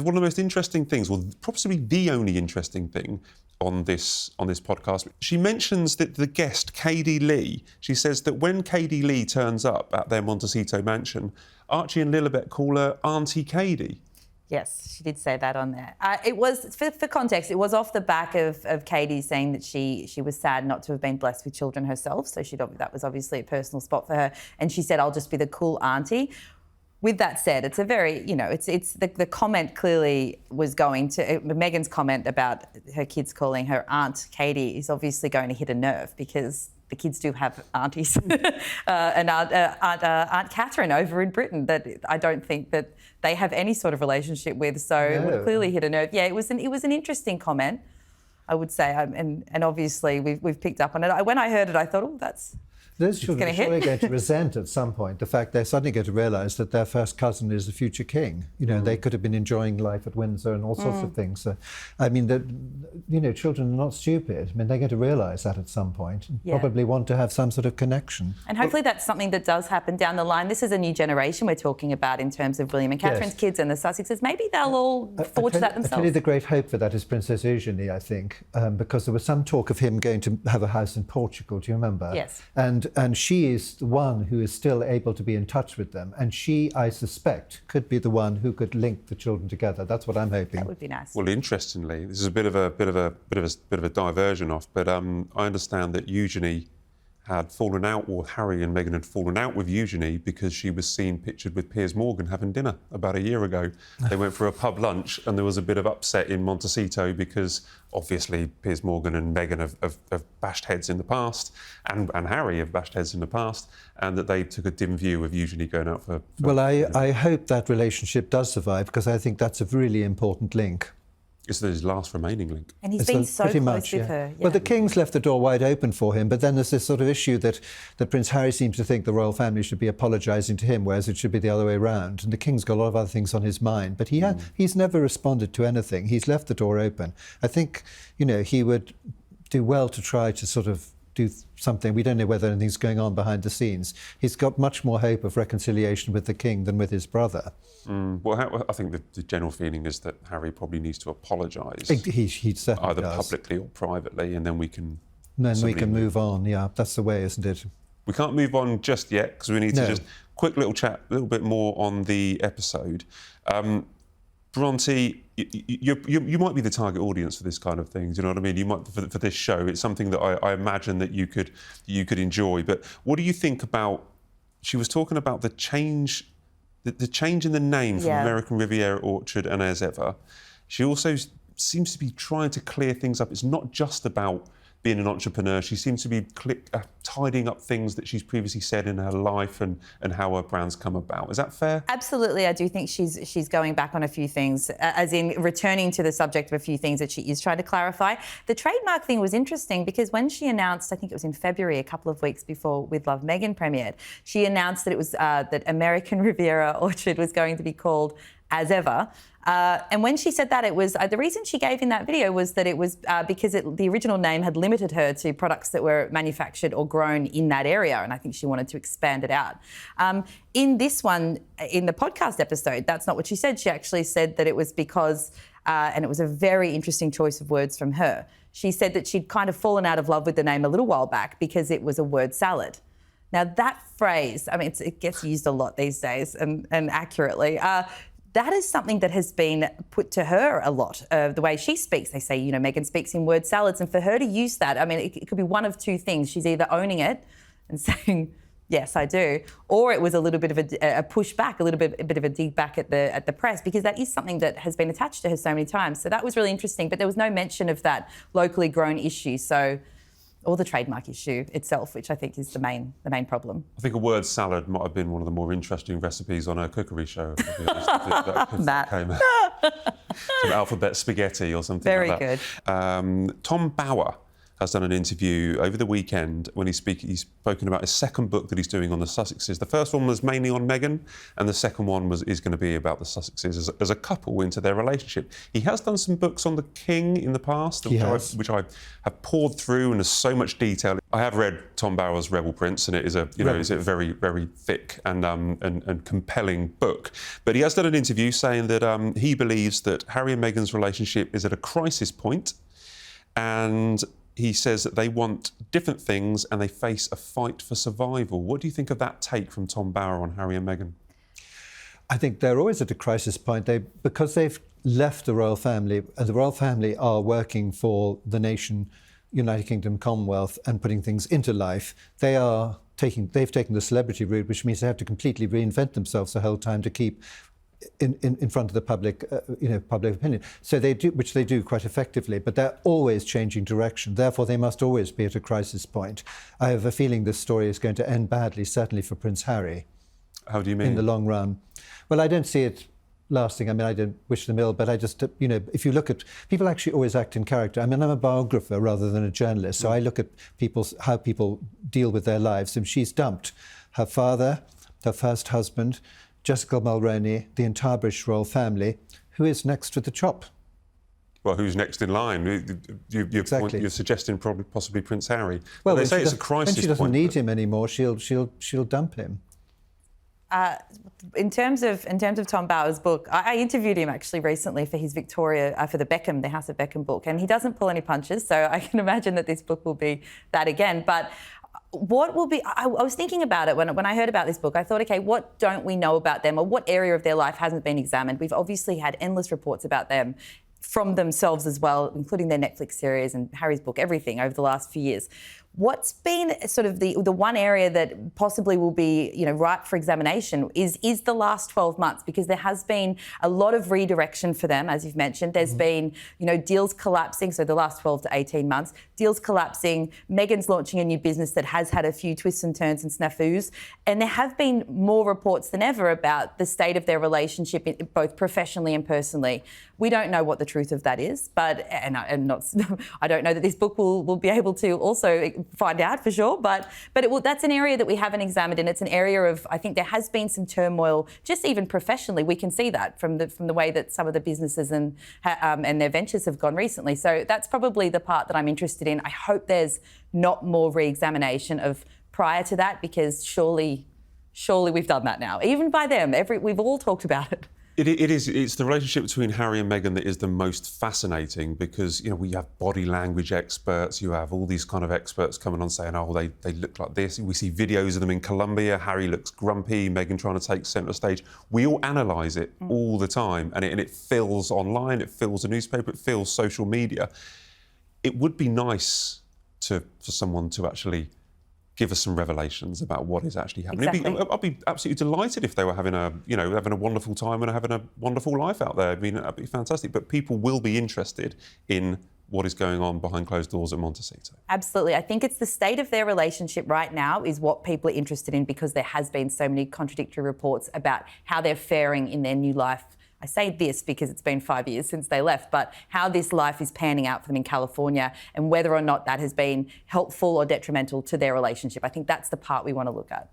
one of the most interesting things, or possibly the only interesting thing on this podcast, she mentions that the guest, Katie Lee, she says that when Katie Lee turns up at their Montecito mansion, Archie and Lilibet call her Auntie Katie. Yes, she did say that on there. It was, for context, it was off the back of Katie saying that she was sad not to have been blessed with children herself. So that was obviously a personal spot for her. And she said, I'll just be the cool auntie. With that said, it's a very, it's the comment clearly was going to, Meghan's comment about her kids calling her Aunt Katie is obviously going to hit a nerve because the kids do have aunties and Aunt Catherine over in Britain that I don't think that they have any sort of relationship with. So it would clearly hit a nerve. Yeah, it was an interesting comment, I would say, and obviously we've picked up on it. When I heard it, I thought, oh, that's. Those children are surely going to resent at some point the fact they're suddenly going to realise that their first cousin is the future king. They could have been enjoying life at Windsor and all sorts of things. So, I mean, children are not stupid. I mean, they're going to realise that at some point and probably want to have some sort of connection. And hopefully that's something that does happen down the line. This is a new generation we're talking about in terms of William and Catherine's kids and the Sussexes. Maybe they'll all forge that themselves. I tell you, the great hope for that is Princess Eugenie, I think, because there was some talk of him going to have a house in Portugal. Do you remember? Yes. And she is the one who is still able to be in touch with them. And she, I suspect, could be the one who could link the children together. That's what I'm hoping. That would be nice. Well, interestingly, this is a bit of a diversion off, but I understand that Eugenie had fallen out, or Harry and Meghan had fallen out with Eugenie because she was seen pictured with Piers Morgan having dinner about a year ago. They went for a pub lunch and there was a bit of upset in Montecito because obviously Piers Morgan and Meghan have bashed heads in the past, and Harry have bashed heads in the past, and that they took a dim view of Eugenie going out for well, I hope that relationship does survive because I think that's a really important link. It's his last remaining link. And he's been so close with her. Yeah. Well, the King's left the door wide open for him, but then there's this sort of issue that Prince Harry seems to think the royal family should be apologising to him, whereas it should be the other way around. And the King's got a lot of other things on his mind, but he's never responded to anything. He's left the door open. I think, he would do well to try to sort of do something. We don't know whether anything's going on behind the scenes. He's got much more hope of reconciliation with the King than with his brother. Well, I think the general feeling is that Harry probably needs to apologise. He certainly either does. Publicly or privately, and then we can... move on, yeah. That's the way, isn't it? We can't move on just yet, because we need to just... Quick little chat, a little bit more on the episode. Bronte, you might be the target audience for this kind of thing. Do you know what I mean? You might for this show. It's something that I imagine that you could enjoy. But what do you think about? She was talking about the change in the name from American Riviera Orchard and As Ever. She also seems to be trying to clear things up. It's not just about being an entrepreneur. She seems to be tidying up things that she's previously said in her life and how her brand's come about. Is that fair? Absolutely. I do think she's going back on a few things, as in returning to the subject of a few things that she is trying to clarify. The trademark thing was interesting because when she announced, I think it was in February, a couple of weeks before With Love Meghan premiered, she announced that it was that American Riviera Orchard was going to be called As Ever. And when she said that, it was the reason she gave in that video was that it was because the original name had limited her to products that were manufactured or grown in that area, and I think she wanted to expand it out. In this one, in the podcast episode, that's not what she said. She actually said that it was because, and it was a very interesting choice of words from her. She said that she'd kind of fallen out of love with the name a little while back because it was a word salad. Now that phrase, I mean, it gets used a lot these days and accurately. That is something that has been put to her a lot, the way she speaks. They say, Meghan speaks in word salads. And for her to use that, I mean, it could be one of two things. She's either owning it and saying, yes, I do, or it was a little bit of a pushback, a bit of a dig back at the press, because that is something that has been attached to her so many times. So that was really interesting. But there was no mention of that locally grown issue. So... or the trademark issue itself, which I think is the main problem. I think a word salad might have been one of the more interesting recipes on her cookery show. Matt. Some alphabet spaghetti or something Very like that. Very good. Tom Bower has done an interview over the weekend when he's spoken about his second book that he's doing on the Sussexes. The first one was mainly on Meghan, and the second one is going to be about the Sussexes as a couple into their relationship. He has done some books on the King in the past, which I have poured through, and there's so much detail. I have read Tom Bower's Rebel Prince, and it is a very, very thick and compelling book. But he has done an interview saying that he believes that Harry and Meghan's relationship is at a crisis point, and he says that they want different things and they face a fight for survival. What do you think of that take from Tom Bower on Harry and Meghan? I think they're always at a crisis point. Because they've left the royal family, and the royal family are working for the nation, United Kingdom, Commonwealth, and putting things into life. They've taken the celebrity route, which means they have to completely reinvent themselves the whole time to keep in front of the public, public opinion. So they do, which they do quite effectively, but they're always changing direction. Therefore, they must always be at a crisis point. I have a feeling this story is going to end badly, certainly for Prince Harry. How do you mean? In the long run. Well, I don't see it lasting. I mean, I don't wish them ill, but I just, if you look at, people actually always act in character. I mean, I'm a biographer rather than a journalist, so I look at how people deal with their lives, and she's dumped her father, her first husband, Jessica Mulroney, the entire British royal family. Who is next to the chop? Well, who's next in line? Exactly. You're suggesting possibly Prince Harry. Well, they say it's a crisis when she doesn't point, need him anymore, she'll dump him. In terms of Tom Bower's book, I interviewed him actually recently for his Victoria, for the House of Beckham book, and he doesn't pull any punches, so I can imagine that this book will be that again. But what will be, I was thinking about it when I heard about this book. I thought, okay, what don't we know about them, or what area of their life hasn't been examined? We've obviously had endless reports about them from themselves as well, including their Netflix series and Harry's book, everything over the last few years. What's been sort of the one area that possibly will be, ripe for examination is the last 12 months, because there has been a lot of redirection for them, as you've mentioned. There's been, deals collapsing, so the last 12 to 18 months, deals collapsing, Meghan's launching a new business that has had a few twists and turns and snafus, and there have been more reports than ever about the state of their relationship, both professionally and personally. We don't know what the truth of that is, but I don't know that this book will be able to also find out for sure, but that's an area that we haven't examined, and it's an area of, I think there has been some turmoil, just even professionally. We can see that from the way that some of the businesses and their ventures have gone recently. So that's probably the part that I'm interested in. I hope there's not more re-examination of prior to that, because surely we've done that now, even by them. We've all talked about it. It's the relationship between Harry and Meghan that is the most fascinating, because we have body language experts, you have all these kind of experts coming on saying, oh, they look like this. We see videos of them in Colombia. Harry looks grumpy, Meghan trying to take centre stage. We all analyse it all the time, and it fills online, it fills the newspaper, it fills social media. It would be nice for someone to actually give us some revelations about what is actually happening. Exactly. I'd be absolutely delighted if they were having a wonderful time and having a wonderful life out there. I mean, that'd be fantastic. But people will be interested in what is going on behind closed doors at Montecito. Absolutely. I think it's the state of their relationship right now is what people are interested in, because there has been so many contradictory reports about how they're faring in their new life. I say this because it's been 5 years since they left, but how this life is panning out for them in California, and whether or not that has been helpful or detrimental to their relationship. I think that's the part we want to look at.